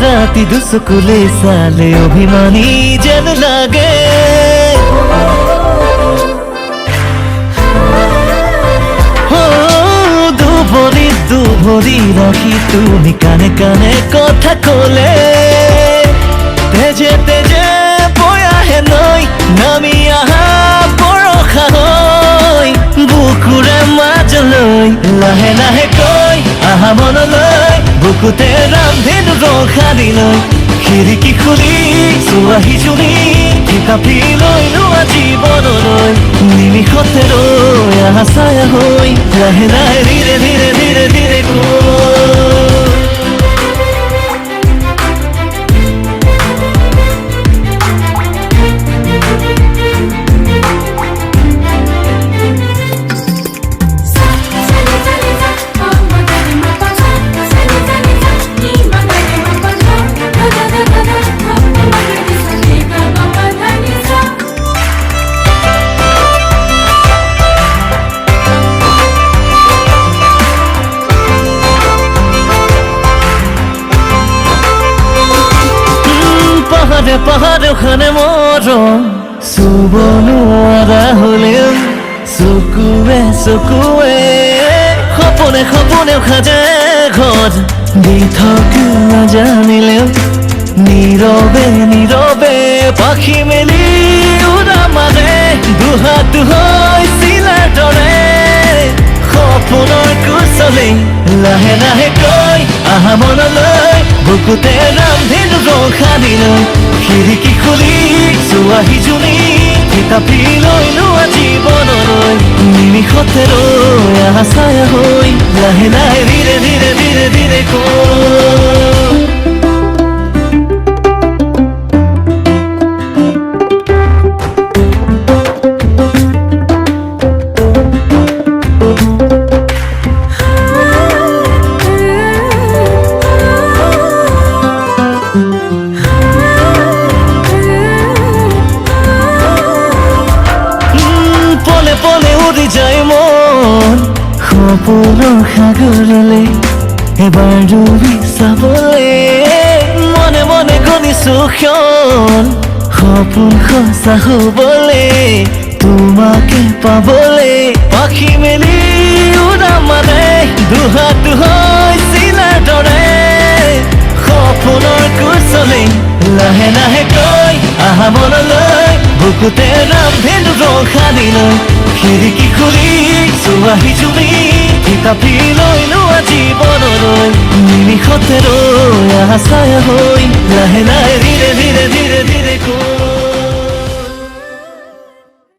ৰাতি দুচকুলে চালে অভিমানী যেন লাগে দুভৰি ৰাখি তুমি কানে কানে কথা কলে তেজে তেজে বৈ আহে নৈ নামি আহা বৰষা হৈ বুকুৰে মাজলৈ লাহে লাহে কৈ আহা মনলৈ বুকুতে ৰামধেনু ৰখা দিলৈ খিৰিকী খুলি চোৱাহি জুৰি কিতাপি লৈ লোৱা জীৱনলৈ নিমিষতে ৰৈ আহা ছায়া হৈ লাহে লাহে ধীৰে ধীৰে ধীৰে ধীৰে পাহাড়ে ওখানে মৰম চুব নোৱাৰা হলেও চকুৱে চকুৱে সপনে সপনে সাজে ঘৰ দি থাকি নাজানিলেও নীৰৱে নীৰৱে পাখি মেলি উৰা মাৰে দুহাত হৈ চিলাৰ দৰে সপোনৰ কুচলে লাহে লাহে কৈ আহা মনলৈ বুকুতে ৰামধেনু ৰখা দিলৈ খিৰিকী খুলি চোৱাহি জুৰি কিতাপি লৈ লোৱা জীৱনলৈ নিমিষতে ৰৈ আহা ছায়া হৈ লাহে লাহে ধীৰে ধীৰে ধীৰে ধীৰে উৰি যায় মন সপোনৰ সাগৰলে এবাৰ ডুবি চাবলে মনে মনে গণিছো ক্ষণ সপোন সঁচা হবলে তোমাকে পাবলে পাখি মেলি উৰা মানে দুহাত হৈ চিলাৰ দৰে সপোনৰ কুচলে লাহে লাহে কৈ আহা মনলৈ বুকুতে ৰামধেনু ৰখা দিলৈ খিৰিকী খুলি চোৱাহি জুৰি কিতাপি লৈ লোৱা জীৱনলৈ নিমিষতে ৰৈ আহা ছায়া হৈ লাহে লাহে ধীৰে ধীৰে ধীৰে ধীৰে কৈ